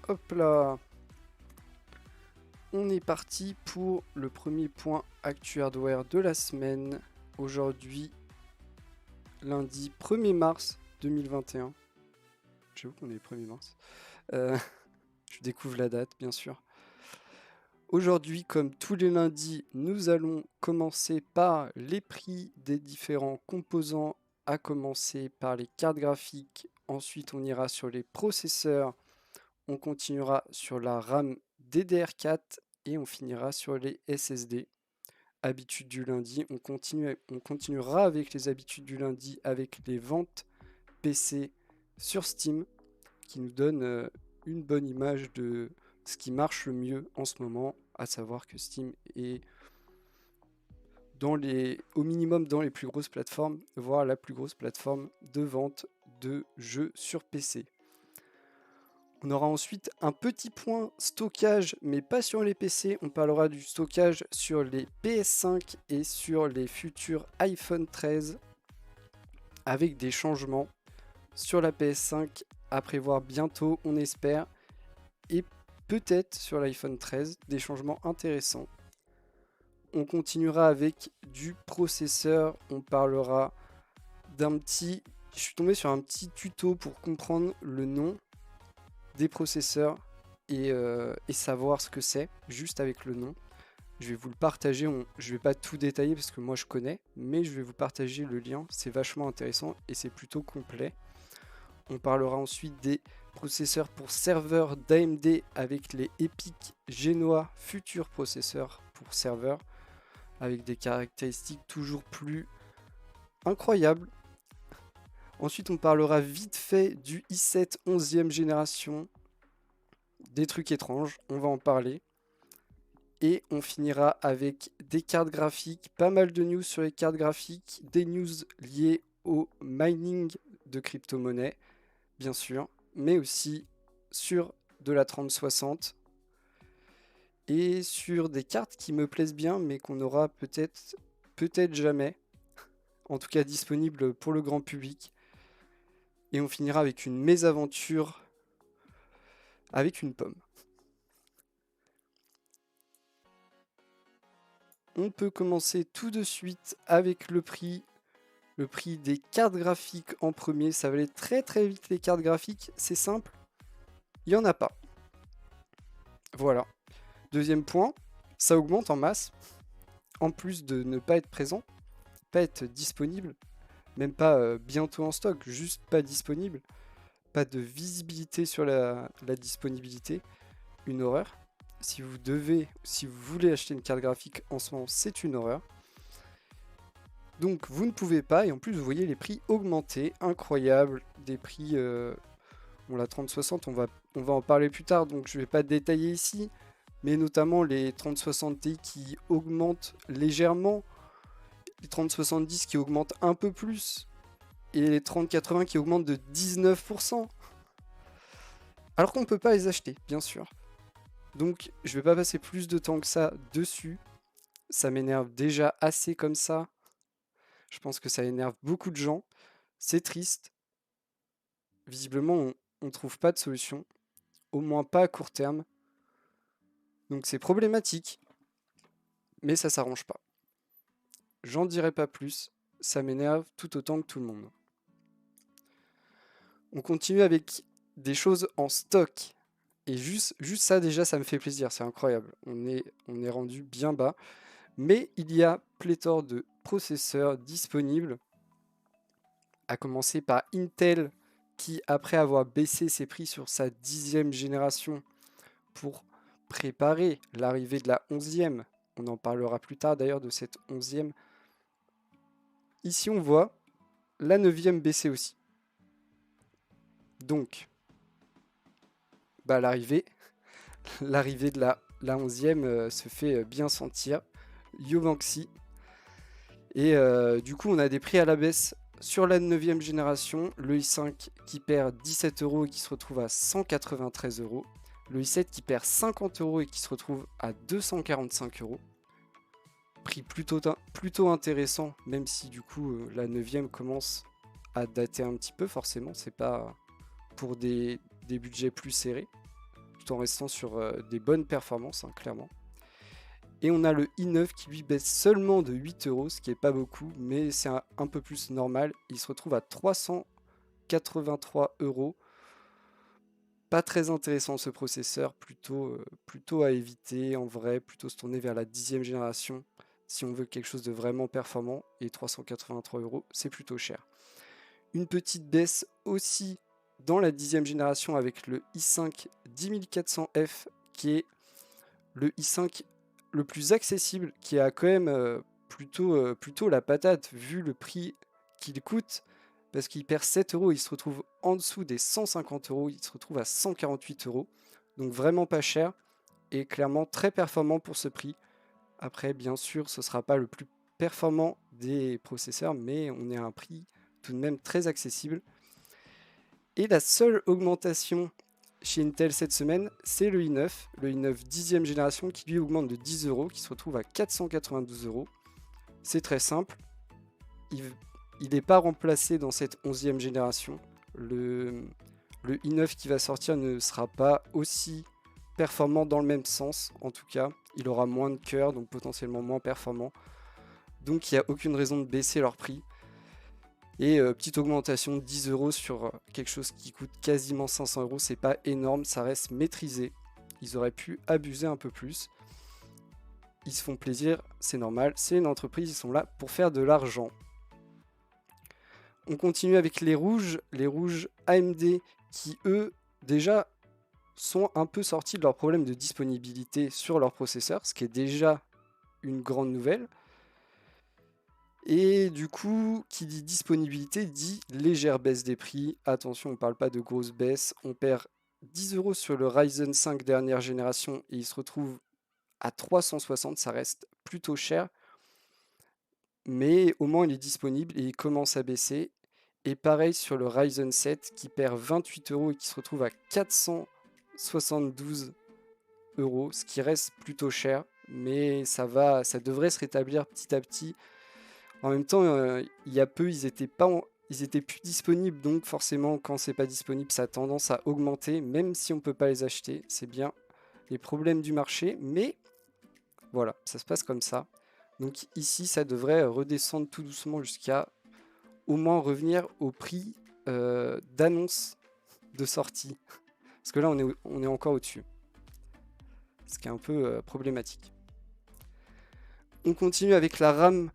Hop là. On est parti pour le premier point Actu Hardware de la semaine. Aujourd'hui, lundi 1er mars 2021. J'avoue qu'on est le 1er mars. Je découvre la date, bien sûr. Aujourd'hui, comme tous les lundis, nous allons commencer par les prix des différents composants, à commencer par les cartes graphiques. Ensuite, on ira sur les processeurs. On continuera sur la RAM DDR4 et on finira sur les SSD. Habitude du lundi, on continuera avec les habitudes du lundi avec les ventes PC sur Steam qui nous donnent une bonne image de ce qui marche le mieux en ce moment, à savoir que Steam est au minimum dans les plus grosses plateformes, voire la plus grosse plateforme de vente de jeux sur PC. On aura ensuite un petit point stockage, mais pas sur les PC. On parlera du stockage sur les PS5 et sur les futurs iPhone 13 avec des changements sur la PS5 à prévoir bientôt, on espère, et peut-être sur l'iPhone 13, des changements intéressants. On continuera avec du processeur. On parlera d'un petit... Je suis tombé sur un petit tuto pour comprendre le nom des processeurs et savoir ce que c'est, juste avec le nom. Je vais vous le partager, je vais pas tout détailler parce que moi je connais, mais je vais vous partager le lien, c'est vachement intéressant et c'est plutôt complet. On parlera ensuite des processeurs pour serveurs d'AMD avec les EPYC Genoa, futurs processeurs pour serveurs, avec des caractéristiques toujours plus incroyables. Ensuite, on parlera vite fait du i7 11e génération, des trucs étranges, on va en parler. Et on finira avec des cartes graphiques, pas mal de news sur les cartes graphiques, des news liées au mining de crypto-monnaies, bien sûr, mais aussi sur de la 3060 et sur des cartes qui me plaisent bien, mais qu'on aura peut-être jamais, en tout cas disponibles pour le grand public. Et on finira avec une mésaventure avec une pomme. On peut commencer tout de suite avec le prix des cartes graphiques en premier. Ça va aller très très vite les cartes graphiques, c'est simple, il n'y en a pas. Voilà. Deuxième point, ça augmente en masse, en plus de ne pas être présent, pas être disponible, même pas bientôt en stock, juste pas disponible, pas de visibilité sur la disponibilité, une horreur. Si vous voulez acheter une carte graphique en ce moment, c'est une horreur. Donc vous ne pouvez pas, et en plus vous voyez les prix augmenter, incroyable, des prix, la 3060 on va en parler plus tard, donc je ne vais pas détailler ici, mais notamment les 3060 Ti qui augmentent légèrement, les 3070 qui augmentent un peu plus, et les 3080 qui augmentent de 19%, alors qu'on ne peut pas les acheter, bien sûr. Donc je ne vais pas passer plus de temps que ça dessus, ça m'énerve déjà assez comme ça. Je pense que ça énerve beaucoup de gens. C'est triste. Visiblement, on ne trouve pas de solution. Au moins pas à court terme. Donc c'est problématique. Mais ça s'arrange pas. J'en dirai pas plus. Ça m'énerve tout autant que tout le monde. On continue avec des choses en stock. Et juste ça déjà, ça me fait plaisir. C'est incroyable. On est rendu bien bas. Mais il y a pléthore de processeurs disponibles. À commencer par Intel, qui, après avoir baissé ses prix sur sa 10e génération pour préparer l'arrivée de la 11e, on en parlera plus tard d'ailleurs de cette 11e, ici on voit la 9e baisser aussi. Donc, l'arrivée de la 11e se fait bien sentir. Yo Banksy. Et du coup, on a des prix à la baisse sur la 9e génération, le i5 qui perd 17 € et qui se retrouve à 193 €. Le i7 qui perd 50 € et qui se retrouve à 245 €. Prix plutôt intéressant, même si du coup la 9e commence à dater un petit peu, forcément, c'est pas pour des budgets plus serrés. tout en restant sur des bonnes performances, hein, clairement. Et on a le i9 qui lui baisse seulement de 8 euros, ce qui n'est pas beaucoup, mais c'est un peu plus normal. Il se retrouve à 383 euros. Pas très intéressant ce processeur, plutôt à éviter en vrai, plutôt se tourner vers la 10e génération si on veut quelque chose de vraiment performant. Et 383 euros, c'est plutôt cher. Une petite baisse aussi dans la 10e génération avec le i5 10400F qui est le i5 le plus accessible, qui a quand même plutôt la patate vu le prix qu'il coûte, parce qu'il perd 7 euros, il se retrouve en dessous des 150 euros, il se retrouve à 148 euros, donc vraiment pas cher et clairement très performant pour ce prix. Après, bien sûr, ce ne sera pas le plus performant des processeurs, mais on est à un prix tout de même très accessible. Et la seule augmentation chez Intel cette semaine, c'est le i9, le i9 10e génération qui lui augmente de 10 euros, qui se retrouve à 492 euros. C'est très simple, il n'est pas remplacé dans cette 11e génération. Le i9 qui va sortir ne sera pas aussi performant dans le même sens, en tout cas. Il aura moins de cœur, donc potentiellement moins performant. Donc il n'y a aucune raison de baisser leur prix. Et petite augmentation de 10 euros sur quelque chose qui coûte quasiment 500 euros, c'est pas énorme, ça reste maîtrisé. Ils auraient pu abuser un peu plus. Ils se font plaisir, c'est normal, c'est une entreprise, ils sont là pour faire de l'argent. On continue avec les rouges AMD qui eux déjà sont un peu sortis de leurs problèmes de disponibilité sur leurs processeurs, ce qui est déjà une grande nouvelle. Et du coup, qui dit disponibilité dit légère baisse des prix. Attention, on ne parle pas de grosse baisse. On perd 10 euros sur le Ryzen 5 dernière génération et il se retrouve à 360. Ça reste plutôt cher. Mais au moins, il est disponible et il commence à baisser. Et pareil sur le Ryzen 7 qui perd 28 euros et qui se retrouve à 472 euros, ce qui reste plutôt cher. Mais ça devrait se rétablir petit à petit. En même temps, il y a peu, ils étaient plus disponibles, donc forcément, quand c'est pas disponible, ça a tendance à augmenter, même si on peut pas les acheter. C'est bien les problèmes du marché, mais voilà, ça se passe comme ça. Donc ici, ça devrait redescendre tout doucement jusqu'à au moins revenir au prix d'annonce de sortie. Parce que là, on est encore au-dessus. Ce qui est un peu problématique. On continue avec la RAM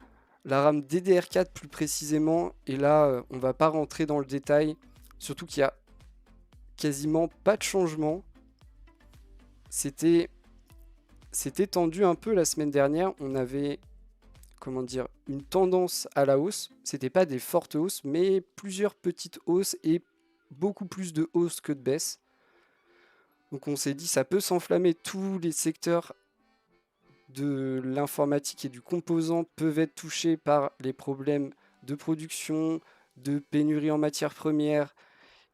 DDR4 plus précisément, et là on va pas rentrer dans le détail, surtout qu'il y a quasiment pas de changement. C'était tendu un peu la semaine dernière, on avait une tendance à la hausse, c'était pas des fortes hausses, mais plusieurs petites hausses et beaucoup plus de hausses que de baisses. Donc on s'est dit ça peut s'enflammer, tous les secteurs de l'informatique et du composant peuvent être touchés par les problèmes de production, de pénurie en matières premières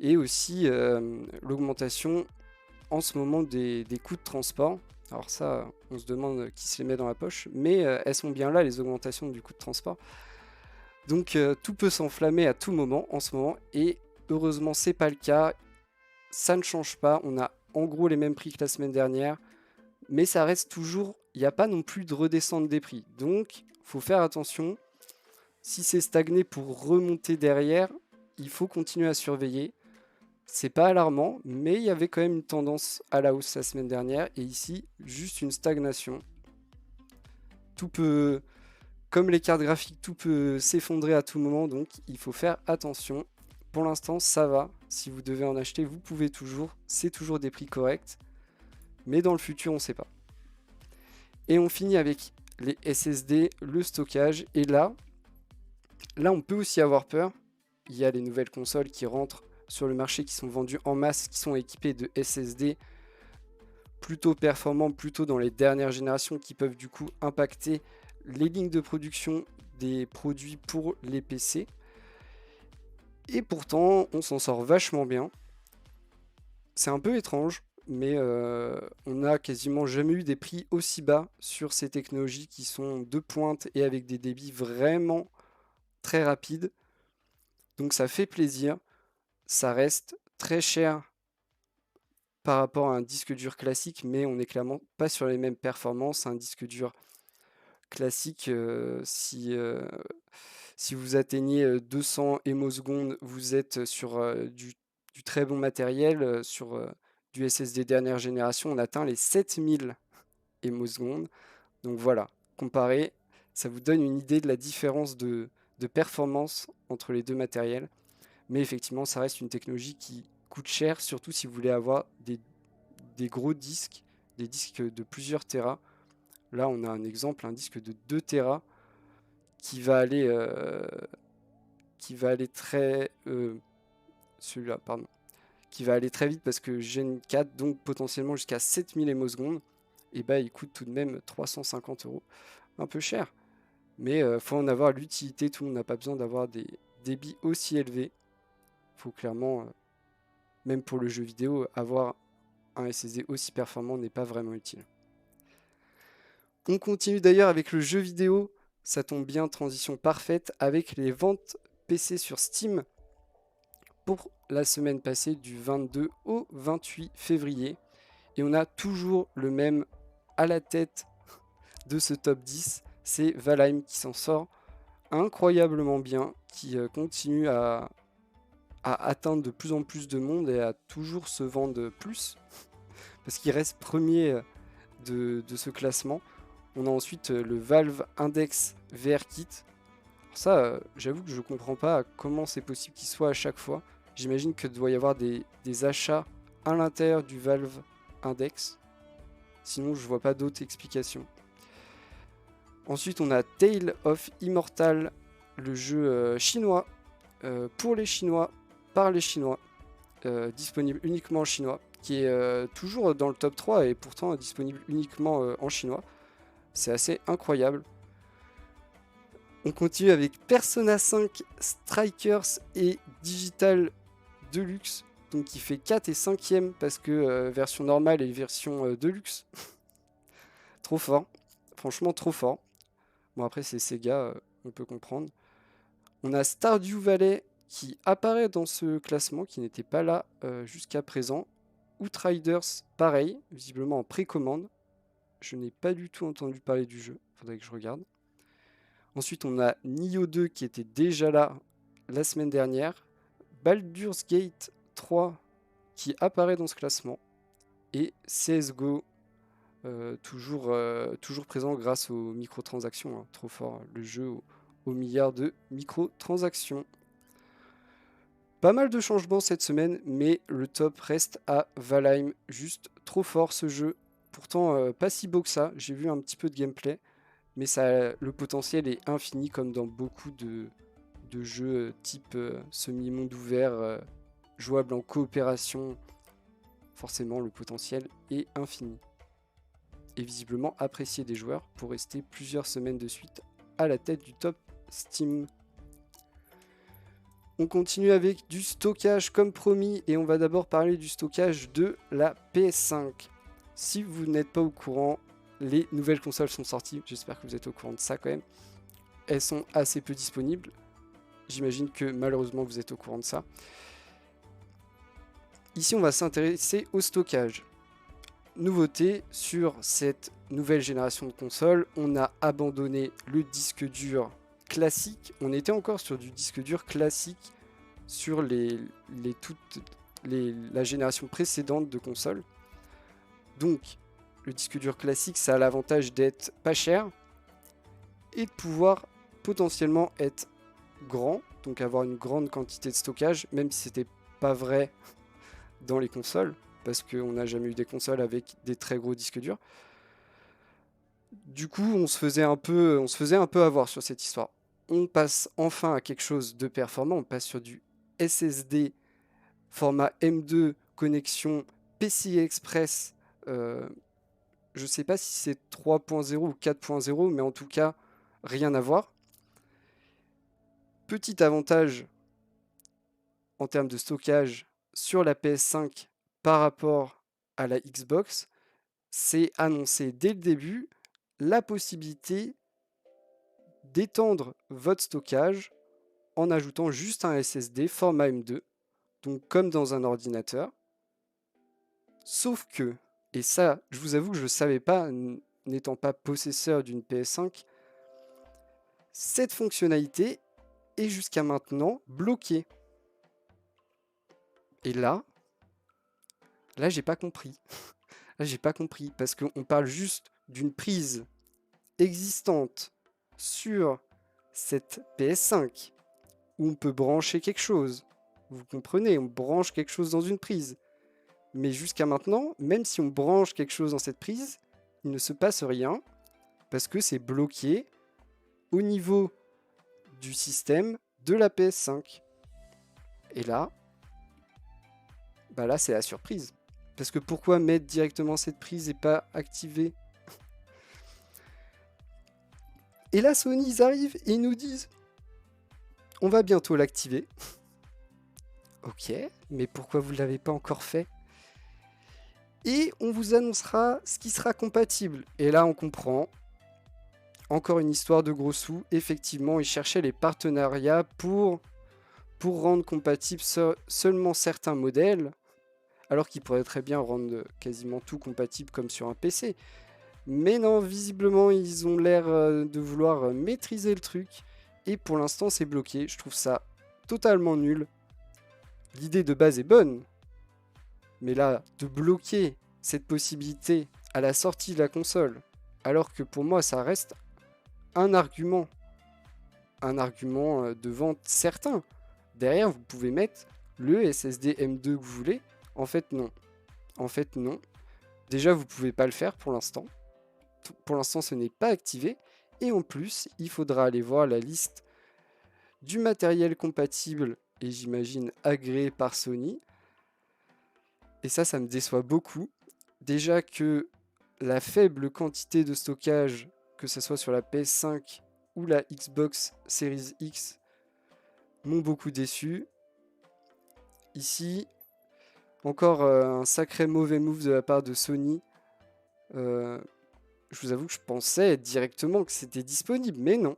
et aussi l'augmentation en ce moment des coûts de transport. Alors ça, on se demande qui se les met dans la poche, mais elles sont bien là, les augmentations du coût de transport. Donc tout peut s'enflammer à tout moment en ce moment et heureusement c'est pas le cas. Ça ne change pas, on a en gros les mêmes prix que la semaine dernière, mais ça reste toujours, il n'y a pas non plus de redescente des prix. Donc, il faut faire attention. Si c'est stagné pour remonter derrière, il faut continuer à surveiller. C'est pas alarmant, mais il y avait quand même une tendance à la hausse la semaine dernière. Et ici, juste une stagnation. Tout peut, comme les cartes graphiques, tout peut s'effondrer à tout moment. Donc, il faut faire attention. Pour l'instant, ça va. Si vous devez en acheter, vous pouvez toujours. C'est toujours des prix corrects. Mais dans le futur, on ne sait pas. Et on finit avec les SSD, le stockage. Et là, on peut aussi avoir peur. Il y a les nouvelles consoles qui rentrent sur le marché, qui sont vendues en masse, qui sont équipées de SSD plutôt performants, plutôt dans les dernières générations, qui peuvent du coup impacter les lignes de production des produits pour les PC. Et pourtant, on s'en sort vachement bien. C'est un peu étrange, mais on n'a quasiment jamais eu des prix aussi bas sur ces technologies qui sont de pointe et avec des débits vraiment très rapides. Donc ça fait plaisir. Ça reste très cher par rapport à un disque dur classique, mais on n'est clairement pas sur les mêmes performances. Un disque dur classique, si vous atteignez 200 émosecondes, vous êtes sur du très bon matériel. Sur du SSD dernière génération, on atteint les 7000 émosecondes. Donc voilà, comparé, ça vous donne une idée de la différence de performance entre les deux matériels. Mais effectivement, ça reste une technologie qui coûte cher, surtout si vous voulez avoir des gros disques, des disques de plusieurs Tera. Là, on a un exemple, un disque de 2 Tera qui va aller, celui-là, pardon, qui va aller très vite parce que Gen 4, donc potentiellement jusqu'à 7000 émosecondes, et bah il coûte tout de même 350 €. Un peu cher, mais faut en avoir l'utilité. Tout le monde n'a pas besoin d'avoir des débits aussi élevés. Faut clairement, même pour le jeu vidéo, avoir un SSD aussi performant n'est pas vraiment utile. On continue d'ailleurs avec le jeu vidéo. Ça tombe bien, transition parfaite avec les ventes PC sur Steam pour la semaine passée du 22 au 28 février. Et on a toujours le même à la tête de ce top 10, c'est Valheim qui s'en sort incroyablement bien, qui continue à atteindre de plus en plus de monde et à toujours se vendre plus, parce qu'il reste premier de ce classement. On a ensuite le Valve Index VR Kit. Alors ça, j'avoue que je comprends pas comment c'est possible qu'il soit à chaque fois. J'imagine que doit y avoir des achats à l'intérieur du Valve Index. Sinon, je vois pas d'autres explications. Ensuite, on a Tale of Immortal, le jeu chinois, pour les Chinois, par les Chinois, disponible uniquement en chinois, qui est toujours dans le top 3 et pourtant disponible uniquement en chinois. C'est assez incroyable. On continue avec Persona 5 Strikers et Digital Deluxe, donc qui fait 4 et 5e parce que version normale et version Deluxe. Trop fort, franchement trop fort. Bon, après c'est Sega, on peut comprendre. On a Stardew Valley qui apparaît dans ce classement, qui n'était pas là jusqu'à présent. Outriders, pareil, visiblement en précommande. Je n'ai pas du tout entendu parler du jeu, faudrait que je regarde. Ensuite, on a Nioh 2 qui était déjà là la semaine dernière. Baldur's Gate 3 qui apparaît dans ce classement. Et CSGO, toujours présent grâce aux microtransactions. Hein. Trop fort, le jeu aux milliards de microtransactions. Pas mal de changements cette semaine, mais le top reste à Valheim. Juste trop fort ce jeu. Pourtant, pas si beau que ça. J'ai vu un petit peu de gameplay, mais le potentiel est infini comme dans beaucoup de jeux type semi-monde ouvert, jouable en coopération. Forcément, le potentiel est infini. Et visiblement apprécié des joueurs pour rester plusieurs semaines de suite à la tête du top Steam. On continue avec du stockage comme promis et on va d'abord parler du stockage de la PS5. Si vous n'êtes pas au courant, les nouvelles consoles sont sorties. J'espère que vous êtes au courant de ça quand même. Elles sont assez peu disponibles. J'imagine que malheureusement vous êtes au courant de ça. Ici on va s'intéresser au stockage. Nouveauté sur cette nouvelle génération de consoles, on a abandonné le disque dur classique. On était encore sur du disque dur classique sur la génération précédente de consoles. Donc le disque dur classique, ça a l'avantage d'être pas cher et de pouvoir potentiellement être grand, donc avoir une grande quantité de stockage, même si c'était pas vrai dans les consoles, parce qu'on n'a jamais eu des consoles avec des très gros disques durs. Du coup, on se faisait un peu avoir sur cette histoire. On passe enfin à quelque chose de performant, on passe sur du SSD format M2, connexion PCI Express. Je ne sais pas si c'est 3.0 ou 4.0, mais en tout cas, rien à voir. Petit avantage en termes de stockage sur la PS5 par rapport à la Xbox, c'est annoncé dès le début la possibilité d'étendre votre stockage en ajoutant juste un SSD format M2, donc comme dans un ordinateur. Sauf que, et ça, je vous avoue que je ne savais pas, n'étant pas possesseur d'une PS5, cette fonctionnalité est jusqu'à maintenant bloquée. Et là, j'ai pas compris. Là, j'ai pas compris, parce qu'on parle juste d'une prise existante sur cette PS5 où on peut brancher quelque chose. Vous comprenez, on branche quelque chose dans une prise. Mais jusqu'à maintenant, même si on branche quelque chose dans cette prise, il ne se passe rien parce que c'est bloqué au niveau du système de la PS5. Et là, là c'est la surprise. Parce que pourquoi mettre directement cette prise et pas activer? Et là, Sony, ils arrivent et ils nous disent on va bientôt l'activer. Ok, mais pourquoi vous ne l'avez pas encore fait? Et on vous annoncera ce qui sera compatible. Et là, on comprend. Encore une histoire de gros sous. Effectivement, ils cherchaient les partenariats pour rendre compatible seulement certains modèles, alors qu'ils pourraient très bien rendre quasiment tout compatible comme sur un PC. Mais non, visiblement, ils ont l'air de vouloir maîtriser le truc. Et pour l'instant, c'est bloqué. Je trouve ça totalement nul. L'idée de base est bonne. Mais là, de bloquer cette possibilité à la sortie de la console, alors que pour moi, ça reste un argument de vente certain. Derrière, vous pouvez mettre le SSD M2 que vous voulez. En fait, non. Déjà, vous ne pouvez pas le faire pour l'instant. Pour l'instant, ce n'est pas activé. Et en plus, il faudra aller voir la liste du matériel compatible et j'imagine agréé par Sony. Et ça me déçoit beaucoup. Déjà que la faible quantité de stockage, que ce soit sur la PS5 ou la Xbox Series X, m'ont beaucoup déçu. Ici, encore un sacré mauvais move de la part de Sony. Je vous avoue que je pensais directement que c'était disponible, mais non.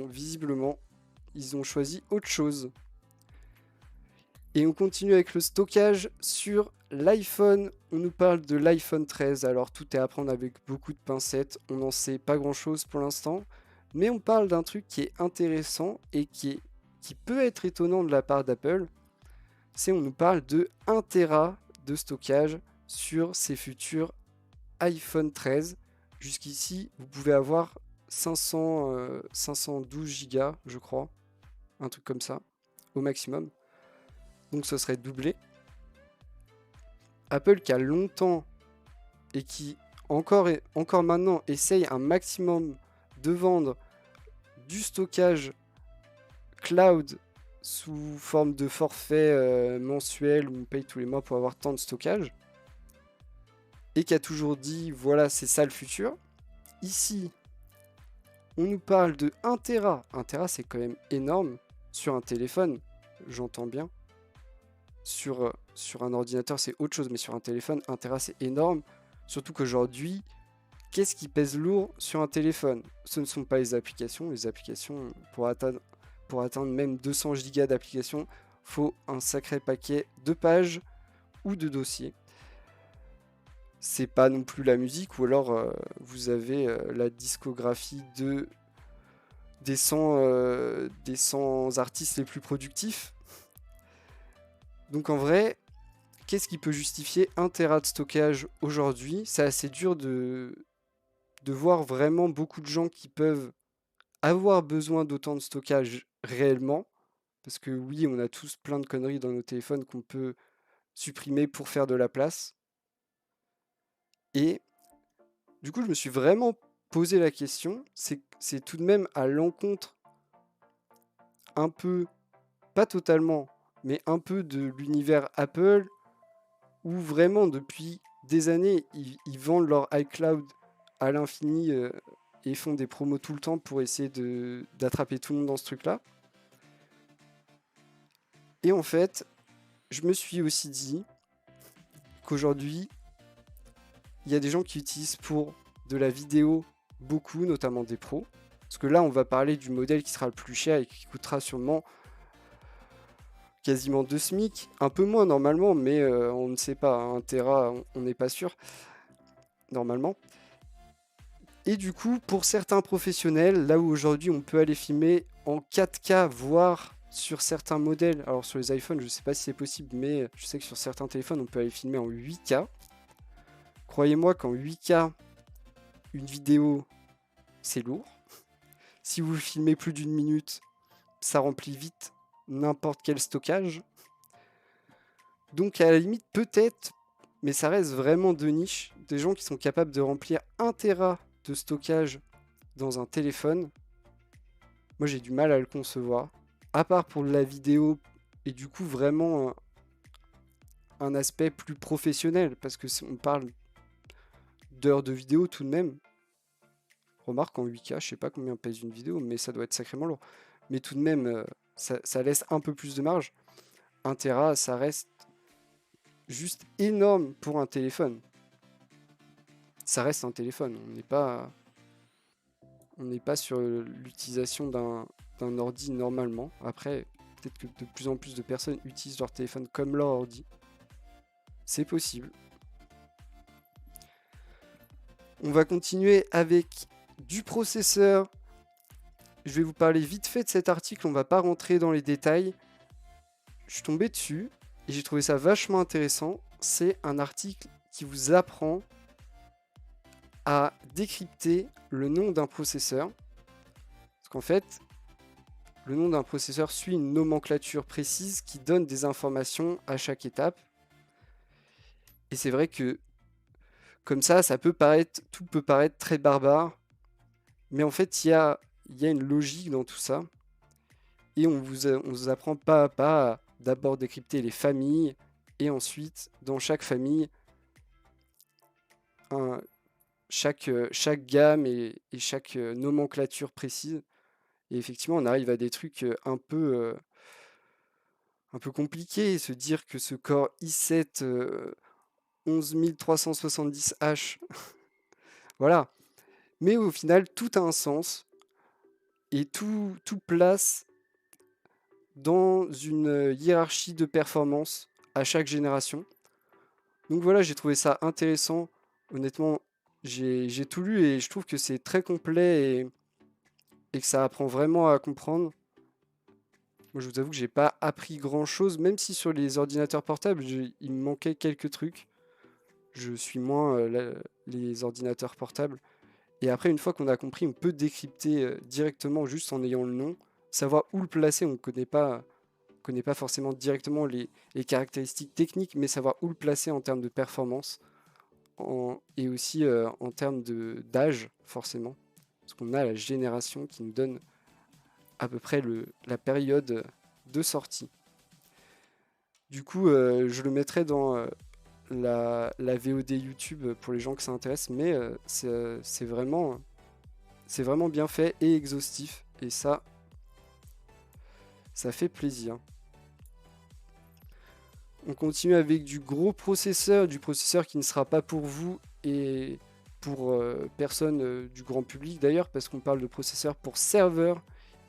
Visiblement, ils ont choisi autre chose. Et on continue avec le stockage sur l'iPhone. On nous parle de l'iPhone 13. Alors tout est à prendre avec beaucoup de pincettes. On n'en sait pas grand-chose pour l'instant. Mais on parle d'un truc qui est intéressant et qui peut être étonnant de la part d'Apple. C'est on nous parle de 1 Tera de stockage sur ces futurs iPhone 13. Jusqu'ici, vous pouvez avoir 512 Go, je crois. Un truc comme ça, au maximum. Donc ce serait doublé. Apple qui a longtemps et qui encore maintenant essaye un maximum de vendre du stockage cloud sous forme de forfait mensuel où on paye tous les mois pour avoir tant de stockage. Et qui a toujours dit voilà, c'est ça le futur. Ici, on nous parle de 1 Tera. 1 Tera, c'est quand même énorme sur un téléphone, j'entends bien. Sur un ordinateur, c'est autre chose, mais sur un téléphone, 1 Tera, c'est énorme. Surtout qu'aujourd'hui, qu'est-ce qui pèse lourd sur un téléphone? Ce ne sont pas les applications. Les applications, pour atteindre même 200 Go d'applications, faut un sacré paquet de pages ou de dossiers. C'est pas non plus la musique, ou alors vous avez la discographie des 100 artistes les plus productifs. Donc en vrai, qu'est-ce qui peut justifier 1 Tera de stockage aujourd'hui? C'est assez dur de voir vraiment beaucoup de gens qui peuvent avoir besoin d'autant de stockage réellement. Parce que oui, on a tous plein de conneries dans nos téléphones qu'on peut supprimer pour faire de la place. Et du coup, je me suis vraiment posé la question. C'est tout de même à l'encontre un peu, pas totalement, mais un peu de l'univers Apple, où vraiment depuis des années, ils vendent leur iCloud à l'infini et font des promos tout le temps pour essayer d'attraper tout le monde dans ce truc-là. Et en fait, je me suis aussi dit qu'aujourd'hui, il y a des gens qui utilisent pour de la vidéo beaucoup, notamment des pros. Parce que là, on va parler du modèle qui sera le plus cher et qui coûtera sûrement quasiment 2 SMIC, un peu moins normalement, mais on ne sait pas, 1 Tera, on n'est pas sûr, normalement. Et du coup, pour certains professionnels, là où aujourd'hui on peut aller filmer en 4K, voire sur certains modèles, alors sur les iPhones, je ne sais pas si c'est possible, mais je sais que sur certains téléphones, on peut aller filmer en 8K. Croyez-moi qu'en 8K, une vidéo, c'est lourd. Si vous filmez plus d'une minute, ça remplit vite n'importe quel stockage. Donc à la limite, peut-être, mais ça reste vraiment de niche, des gens qui sont capables de remplir 1 Tera de stockage dans un téléphone. Moi, j'ai du mal à le concevoir. À part pour la vidéo, et du coup, vraiment un aspect plus professionnel, parce que on parle d'heures de vidéo tout de même. Remarque, en 8K, je sais pas combien pèse une vidéo, mais ça doit être sacrément lourd. Mais tout de même, ça laisse un peu plus de marge. 1 Tera, ça reste juste énorme pour un téléphone. Ça reste un téléphone, on n'est pas sur l'utilisation d'un ordi normalement. Après, peut-être que de plus en plus de personnes utilisent leur téléphone comme leur ordi. C'est possible. On va continuer avec du processeur. Je vais vous parler vite fait de cet article, on va pas rentrer dans les détails. Je suis tombé dessus et j'ai trouvé ça vachement intéressant. C'est un article qui vous apprend à décrypter le nom d'un processeur. Parce qu'en fait, le nom d'un processeur suit une nomenclature précise qui donne des informations à chaque étape. Et c'est vrai que comme ça tout peut paraître très barbare. Mais en fait, il y a une logique dans tout ça. Et on vous apprend pas à pas à d'abord décrypter les familles. Et ensuite, dans chaque famille, chaque gamme et chaque nomenclature précise. Et effectivement, on arrive à des trucs un peu compliqués. Se dire que ce Core i7 11370H, voilà. Mais au final, tout a un sens et tout place dans une hiérarchie de performance à chaque génération. Donc voilà, j'ai trouvé ça intéressant. Honnêtement, j'ai tout lu et je trouve que c'est très complet et que ça apprend vraiment à comprendre. Moi, je vous avoue que j'ai pas appris grand chose, même si sur les ordinateurs portables, il me manquait quelques trucs. Je suis moins les ordinateurs portables. Et après, une fois qu'on a compris, on peut décrypter directement juste en ayant le nom, savoir où le placer. On ne connaît pas forcément directement les caractéristiques techniques, mais savoir où le placer en termes de performance et aussi en termes d'âge, forcément. Parce qu'on a la génération qui nous donne à peu près la période de sortie. Du coup, je le mettrai dans la VOD YouTube pour les gens que ça intéresse, mais c'est vraiment bien fait et exhaustif, et ça fait plaisir. On continue avec du gros processeur, du processeur qui ne sera pas pour vous et pour personne du grand public d'ailleurs, parce qu'on parle de processeurs pour serveurs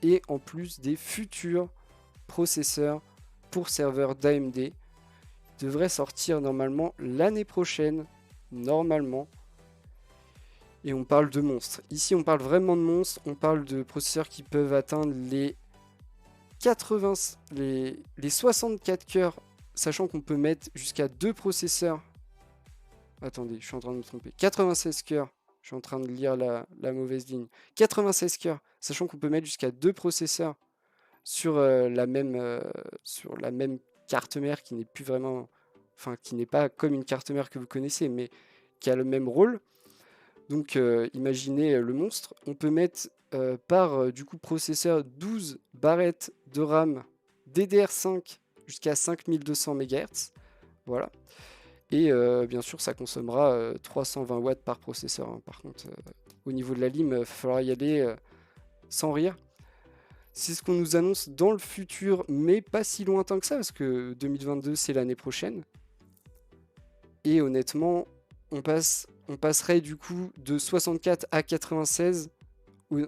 et en plus des futurs processeurs pour serveurs d'AMD. Devrait sortir normalement l'année prochaine, normalement. Et on parle de monstres. Ici, on parle vraiment de monstres. On parle de processeurs qui peuvent atteindre les 64 cœurs, sachant qu'on peut mettre jusqu'à 2 processeurs. Attendez, je suis en train de me tromper. 96 cœurs. Je suis en train de lire la mauvaise ligne. 96 cœurs, sachant qu'on peut mettre jusqu'à 2 processeurs sur la même carte mère qui n'est plus vraiment, enfin qui n'est pas comme une carte mère que vous connaissez, mais qui a le même rôle. Donc imaginez le monstre. On peut mettre par du coup processeur 12 barrettes de RAM DDR5 jusqu'à 5200 MHz. Voilà. Et bien sûr, ça consommera 320 watts par processeur. Hein. Par contre, au niveau de la lime, il va falloir y aller sans rire. C'est ce qu'on nous annonce dans le futur, mais pas si lointain que ça, parce que 2022, c'est l'année prochaine. Et honnêtement, on passerait du coup de 64 à 96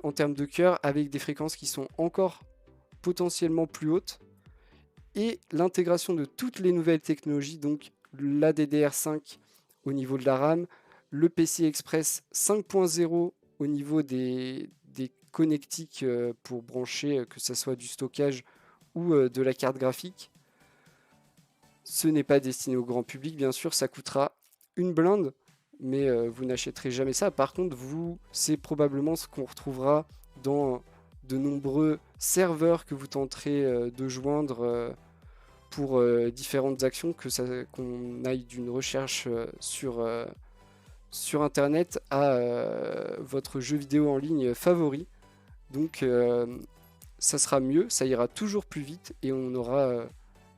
en termes de cœur, avec des fréquences qui sont encore potentiellement plus hautes. et l'intégration de toutes les nouvelles technologies, donc la DDR5 au niveau de la RAM, le PCI Express 5.0 au niveau des connectiques pour brancher, que ce soit du stockage ou de la carte graphique. Ce n'est pas destiné au grand public, bien sûr, ça coûtera une blinde, mais vous n'achèterez jamais ça. Par contre, c'est probablement ce qu'on retrouvera dans de nombreux serveurs que vous tenterez de joindre pour différentes actions, qu'on aille d'une recherche sur Internet à votre jeu vidéo en ligne favori. Donc ça sera mieux, ça ira toujours plus vite et on aura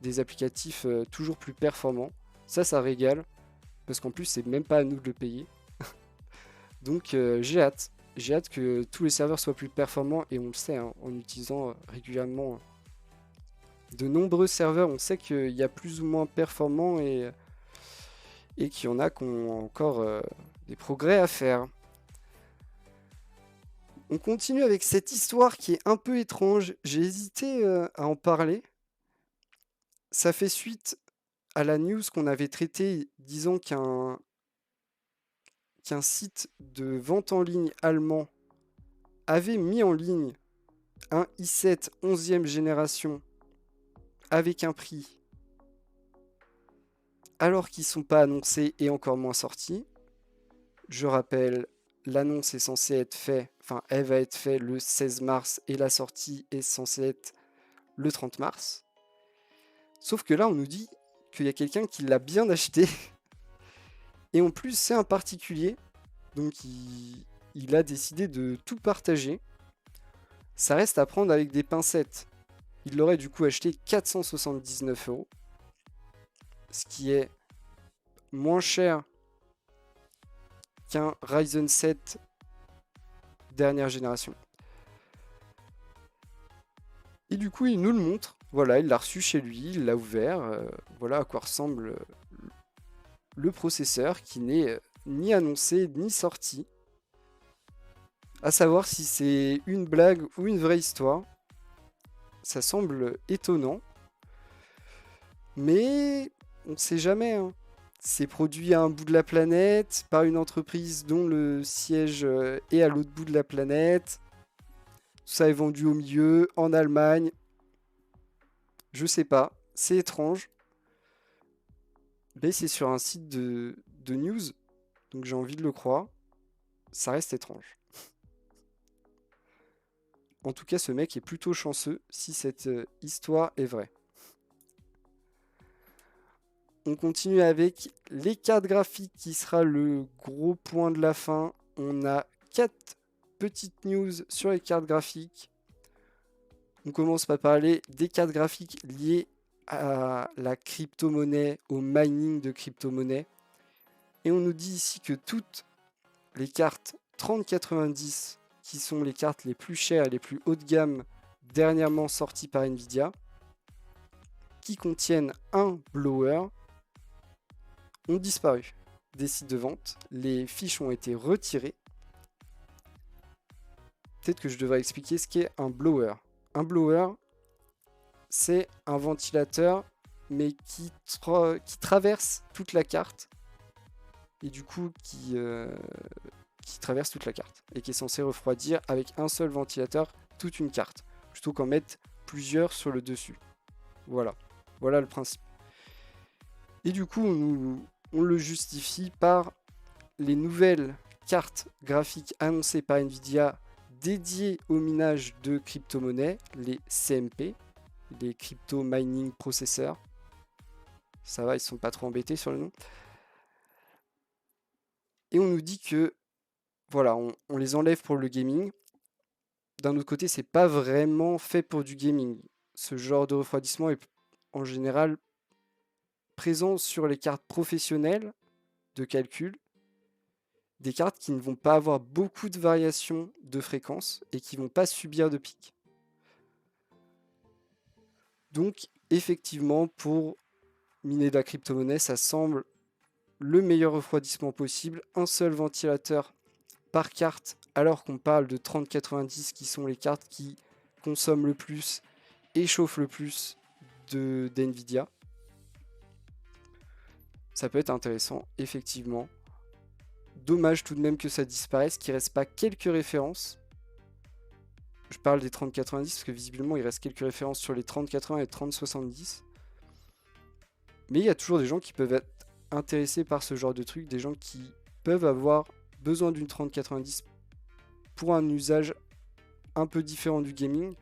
des applicatifs toujours plus performants. Ça régale, parce qu'en plus c'est même pas à nous de le payer. Donc j'ai hâte. J'ai hâte que tous les serveurs soient plus performants et on le sait, hein, en utilisant régulièrement de nombreux serveurs, on sait qu'il y a plus ou moins performants et qu'il y en a qui ont encore des progrès à faire. On continue avec cette histoire qui est un peu étrange. J'ai hésité à en parler. Ça fait suite à la news qu'on avait traitée disant qu'un site de vente en ligne allemand avait mis en ligne un i7 11e génération avec un prix alors qu'ils ne sont pas annoncés et encore moins sortis. Je rappelle, l'annonce est censée être faite, elle va être faite le 16 mars et la sortie est censée être le 30 mars. Sauf que là, on nous dit qu'il y a quelqu'un qui l'a bien acheté. Et en plus, c'est un particulier. Donc, il a décidé de tout partager. Ça reste à prendre avec des pincettes. Il l'aurait du coup acheté 479 €. Ce qui est moins cher qu'un Ryzen 7 dernière génération. Et du coup, il nous le montre. Voilà, il l'a reçu chez lui, il l'a ouvert. Voilà à quoi ressemble le processeur qui n'est ni annoncé ni sorti. À savoir si c'est une blague ou une vraie histoire. Ça semble étonnant. Mais on ne sait jamais, hein. C'est produit à un bout de la planète par une entreprise dont le siège est à l'autre bout de la planète. Tout ça est vendu au milieu, en Allemagne. Je sais pas, c'est étrange. Mais c'est sur un site de news, donc j'ai envie de le croire. Ça reste étrange. En tout cas, ce mec est plutôt chanceux si cette histoire est vraie. On continue avec les cartes graphiques qui sera le gros point de la fin. On a 4 petites news sur les cartes graphiques. On commence par parler des cartes graphiques liées à la crypto-monnaie, au mining de crypto-monnaie. Et on nous dit ici que toutes les cartes 3090, qui sont les cartes les plus chères et les plus haut de gamme dernièrement sorties par Nvidia, qui contiennent un blower, ont disparu des sites de vente. Les fiches ont été retirées. Peut-être que je devrais expliquer ce qu'est un blower. Un blower, c'est un ventilateur, mais qui traverse toute la carte. Et du coup, qui traverse toute la carte. Et qui est censé refroidir avec un seul ventilateur toute une carte. Plutôt qu'en mettre plusieurs sur le dessus. Voilà. Voilà le principe. Et du coup, on le justifie par les nouvelles cartes graphiques annoncées par Nvidia dédiées au minage de crypto-monnaies, les CMP, les Crypto Mining Processors. Ça va, ils sont pas trop embêtés sur le nom. Et on nous dit que voilà, on les enlève pour le gaming. D'un autre côté, c'est pas vraiment fait pour du gaming. Ce genre de refroidissement est en général présent sur les cartes professionnelles de calcul, des cartes qui ne vont pas avoir beaucoup de variations de fréquence et qui ne vont pas subir de pics. Donc effectivement, pour miner de la crypto-monnaie, ça semble le meilleur refroidissement possible. Un seul ventilateur par carte, alors qu'on parle de 3090 qui sont les cartes qui consomment le plus et chauffent le plus d'NVIDIA. Ça peut être intéressant, effectivement. Dommage tout de même que ça disparaisse, qu'il ne reste pas quelques références. Je parle des 3090 parce que visiblement il reste quelques références sur les 3080 et 3070. Mais il y a toujours des gens qui peuvent être intéressés par ce genre de truc, des gens qui peuvent avoir besoin d'une 3090 pour un usage un peu différent du gaming.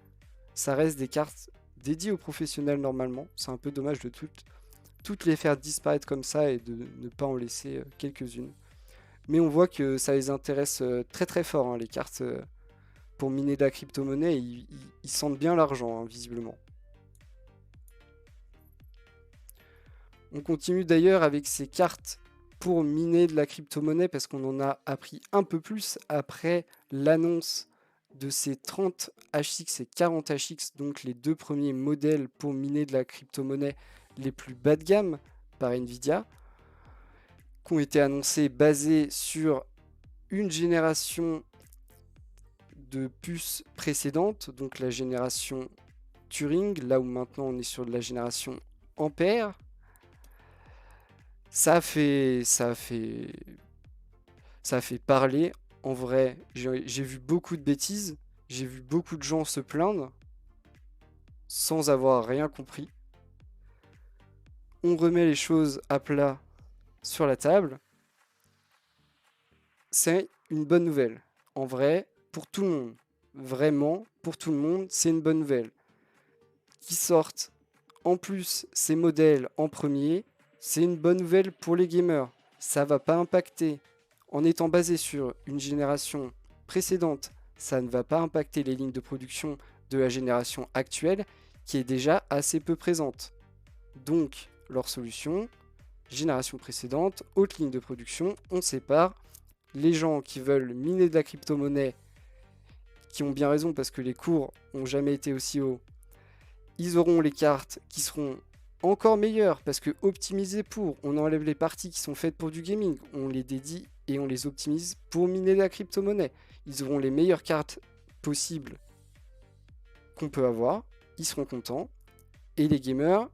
Ça reste des cartes dédiées aux professionnels normalement. C'est un peu dommage de toutes les faire disparaître comme ça et de ne pas en laisser quelques-unes. Mais on voit que ça les intéresse très très fort, hein, les cartes pour miner de la crypto-monnaie. Ils sentent bien l'argent, hein, visiblement. On continue d'ailleurs avec ces cartes pour miner de la crypto-monnaie parce qu'on en a appris un peu plus après l'annonce de ces 30 HX et 40 HX, donc les deux premiers modèles pour miner de la crypto-monnaie les plus bas de gamme par Nvidia, qui ont été annoncés basés sur une génération de puces précédentes, donc la génération Turing, là où maintenant on est sur de la génération Ampère. Ça a fait parler. En vrai, j'ai vu beaucoup de bêtises, j'ai vu beaucoup de gens se plaindre sans avoir rien compris. On remet les choses à plat sur la table. C'est une bonne nouvelle. En vrai, pour tout le monde. Vraiment, pour tout le monde, c'est une bonne nouvelle. Qui sortent en plus ces modèles en premier, c'est une bonne nouvelle pour les gamers. Ça va pas impacter. En étant basé sur une génération précédente, ça ne va pas impacter les lignes de production de la génération actuelle qui est déjà assez peu présente. Donc, leur solution, génération précédente, haute ligne de production, on sépare les gens qui veulent miner de la crypto-monnaie, qui ont bien raison parce que les cours n'ont jamais été aussi hauts, ils auront les cartes qui seront encore meilleures parce que optimisées pour, on enlève les parties qui sont faites pour du gaming, on les dédie et on les optimise pour miner de la crypto-monnaie. Ils auront les meilleures cartes possibles qu'on peut avoir, ils seront contents, et les gamers,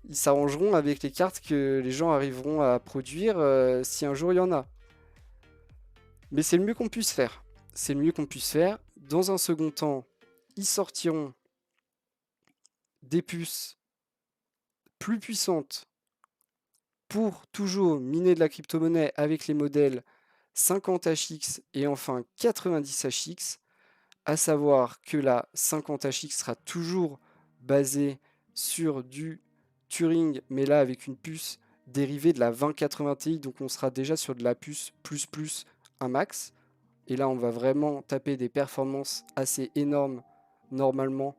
ils s'arrangeront avec les cartes que les gens arriveront à produire si un jour il y en a. Mais c'est le mieux qu'on puisse faire. C'est le mieux qu'on puisse faire. Dans un second temps, ils sortiront des puces plus puissantes pour toujours miner de la crypto-monnaie avec les modèles 50HX et enfin 90HX, à savoir que la 50HX sera toujours basée sur du Turing, mais là avec une puce dérivée de la 2080 Ti, donc on sera déjà sur de la puce plus un max. Et là, on va vraiment taper des performances assez énormes normalement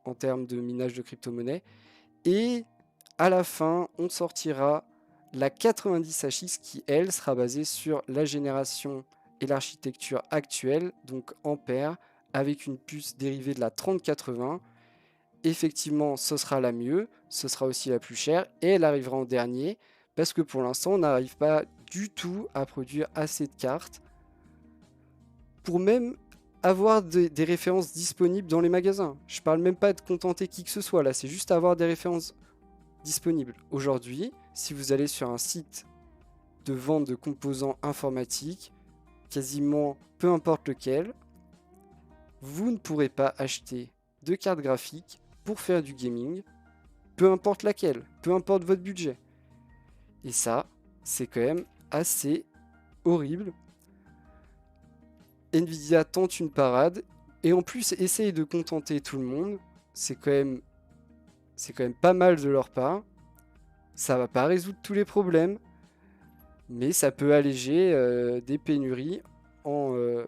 en termes de minage de crypto-monnaie. Et à la fin, on sortira la 90HX qui, elle, sera basée sur la génération et l'architecture actuelle, donc Ampère, avec une puce dérivée de la 3080. Effectivement, ce sera la mieux, ce sera aussi la plus chère, et elle arrivera en dernier, parce que pour l'instant, on n'arrive pas du tout à produire assez de cartes pour même avoir des références disponibles dans les magasins. Je parle même pas de contenter qui que ce soit, là, c'est juste avoir des références disponibles. Aujourd'hui, si vous allez sur un site de vente de composants informatiques, quasiment peu importe lequel, vous ne pourrez pas acheter de carte graphique pour faire du gaming, peu importe laquelle, peu importe votre budget. Et ça, c'est quand même assez horrible. Nvidia tente une parade et en plus essaye de contenter tout le monde. C'est quand même pas mal de leur part. Ça va pas résoudre tous les problèmes, mais ça peut alléger des pénuries en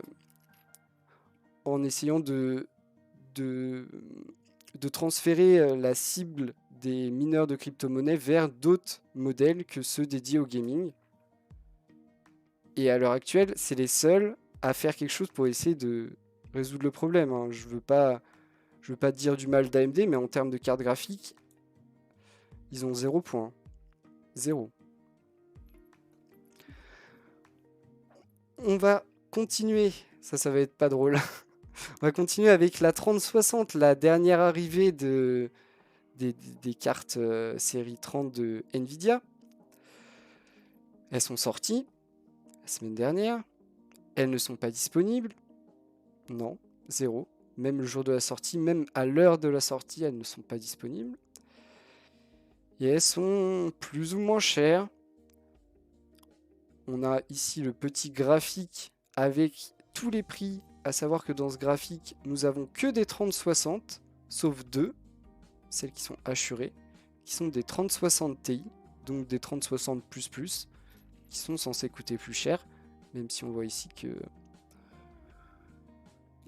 essayant de transférer la cible des mineurs de crypto-monnaie vers d'autres modèles que ceux dédiés au gaming. Et à l'heure actuelle, c'est les seuls à faire quelque chose pour essayer de résoudre le problème, hein. Je veux pas dire du mal d'AMD, mais en termes de carte graphique, ils ont 0 point. 0. On va continuer. Ça va être pas drôle. On va continuer avec la 3060, la dernière arrivée de des cartes série 30 de Nvidia. Elles sont sorties la semaine dernière. Elles ne sont pas disponibles. Non, zéro. Même le jour de la sortie, même à l'heure de la sortie, elles ne sont pas disponibles. Et elles sont plus ou moins chères. On a ici le petit graphique avec tous les prix, à savoir que dans ce graphique, nous avons que des 3060, sauf deux, celles qui sont assurées, qui sont des 3060 Ti, donc des 3060++, qui sont censées coûter plus cher, même si on voit ici que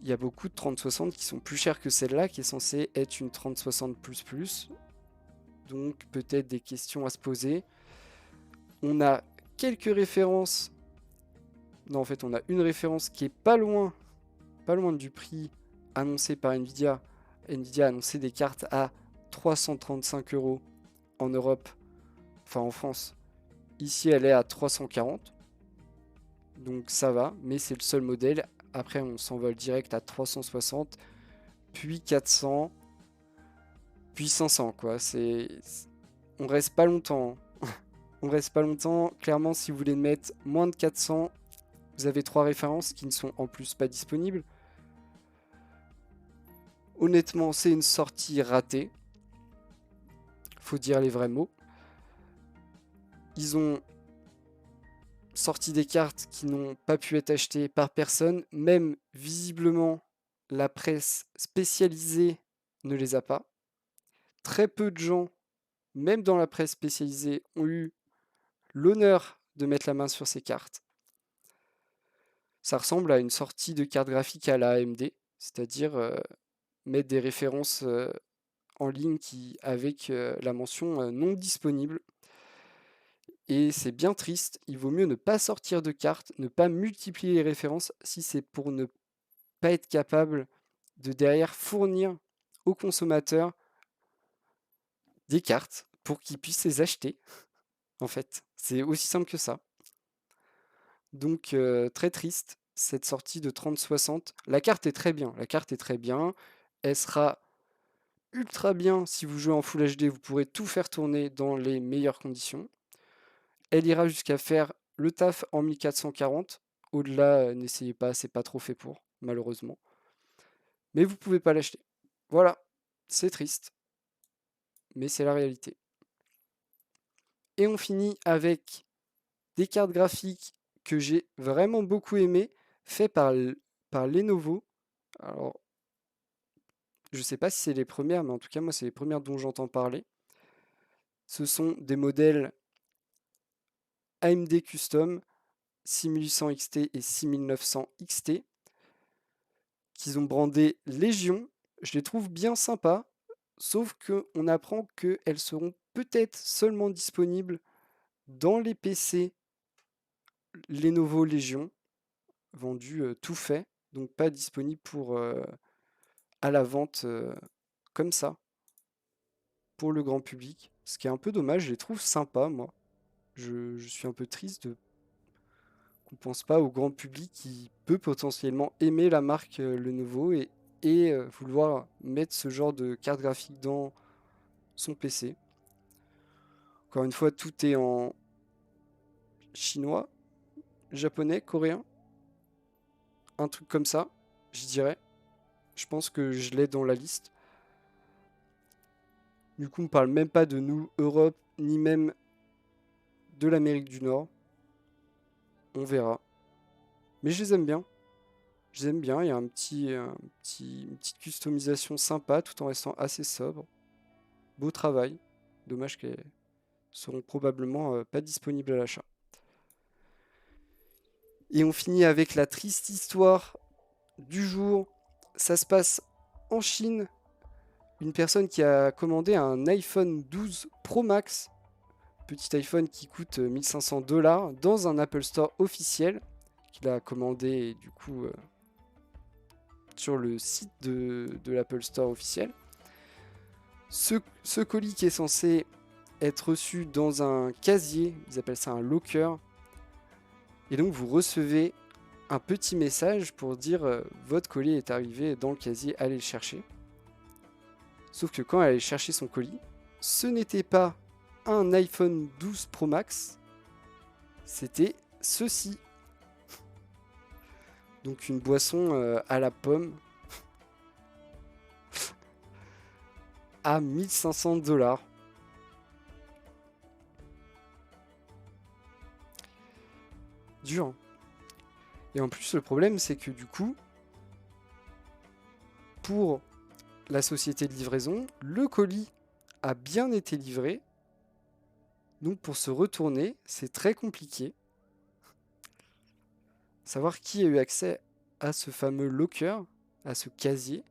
il y a beaucoup de 3060 qui sont plus chères que celle-là, qui est censée être une 3060++. Donc peut-être des questions à se poser. On a quelques références. Non, en fait, on a une référence qui est pas loin du prix annoncé par Nvidia. Nvidia a annoncé des cartes à 335 € en Europe, enfin en France. Ici, elle est à 340. Donc ça va, mais c'est le seul modèle. Après, on s'envole direct à 360, puis 400, puis 500, quoi. On reste pas longtemps. On reste pas longtemps. Clairement, si vous voulez mettre moins de 400, vous avez 3 références qui ne sont en plus pas disponibles. Honnêtement, c'est une sortie ratée. Faut dire les vrais mots. Ils ont sorti des cartes qui n'ont pas pu être achetées par personne. Même visiblement, la presse spécialisée ne les a pas. Très peu de gens, même dans la presse spécialisée, ont eu l'honneur de mettre la main sur ces cartes. Ça ressemble à une sortie de carte graphique à la AMD, c'est-à-dire mettre des références en ligne avec la mention non disponible. Et c'est bien triste, il vaut mieux ne pas sortir de cartes, ne pas multiplier les références si c'est pour ne pas être capable de derrière fournir aux consommateurs des cartes pour qu'ils puissent les acheter. En fait, c'est aussi simple que ça. Donc très triste cette sortie de 3060. La carte est très bien, Elle sera ultra bien si vous jouez en Full HD, vous pourrez tout faire tourner dans les meilleures conditions. Elle ira jusqu'à faire le taf en 1440. Au-delà, n'essayez pas, c'est pas trop fait pour, malheureusement. Mais vous pouvez pas l'acheter. Voilà, c'est triste, mais c'est la réalité. Et on finit avec des cartes graphiques que j'ai vraiment beaucoup aimées, faites par Lenovo. Alors, je sais pas si c'est les premières, mais en tout cas, moi, c'est les premières dont j'entends parler. Ce sont des modèles AMD Custom 6800 XT et 6900 XT qu'ils ont brandé Légion. Je les trouve bien sympas, sauf qu'on apprend qu'elles seront peut-être seulement disponibles dans les PC Lenovo Légion, vendus tout fait, donc pas disponibles pour à la vente comme ça pour le grand public. Ce qui est un peu dommage, je les trouve sympas, moi. Je suis un peu triste qu'on ne pense pas au grand public qui peut potentiellement aimer la marque Lenovo et vouloir mettre ce genre de carte graphique dans son PC. Encore une fois, tout est en chinois, japonais, coréen, un truc comme ça, je dirais. Je pense que je l'ai dans la liste. Du coup, on ne parle même pas de nous, Europe, ni même de l'Amérique du Nord. On verra. Mais je les aime bien. Je les aime bien. Il y a une petite customisation sympa tout en restant assez sobre. Beau travail. Dommage qu'elles seront probablement pas disponibles à l'achat. Et on finit avec la triste histoire du jour. Ça se passe en Chine. Une personne qui a commandé un iPhone 12 Pro Max, petit iPhone qui coûte 1500 $, dans un Apple Store officiel, qu'il a commandé du coup sur le site de l'Apple Store officiel. Ce colis qui est censé être reçu dans un casier, ils appellent ça un locker, et donc vous recevez un petit message pour dire votre colis est arrivé dans le casier, allez le chercher. Sauf que quand elle allait chercher son colis, ce n'était pas un iPhone 12 Pro Max, c'était ceci. Donc une boisson à la pomme à 1500 $. Dur. Et en plus, le problème, c'est que du coup, pour la société de livraison, le colis a bien été livré. Donc pour se retourner, c'est très compliqué. Savoir qui a eu accès à ce fameux locker, à ce casier.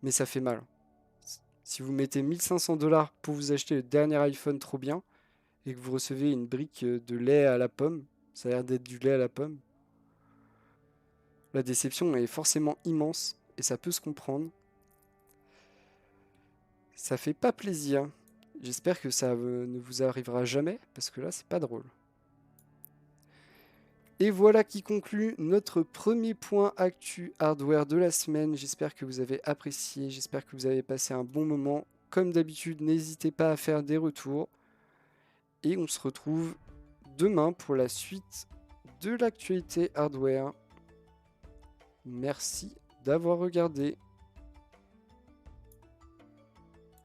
Mais ça fait mal. Si vous mettez 1500 $ pour vous acheter le dernier iPhone trop bien, et que vous recevez une brique de lait à la pomme, ça a l'air d'être du lait à la pomme, la déception est forcément immense, et ça peut se comprendre. Ça fait pas plaisir. J'espère que ça ne vous arrivera jamais, parce que là, c'est pas drôle. Et voilà qui conclut notre premier point actu hardware de la semaine. J'espère que vous avez apprécié, j'espère que vous avez passé un bon moment. Comme d'habitude, n'hésitez pas à faire des retours. Et on se retrouve demain pour la suite de l'actualité hardware. Merci d'avoir regardé.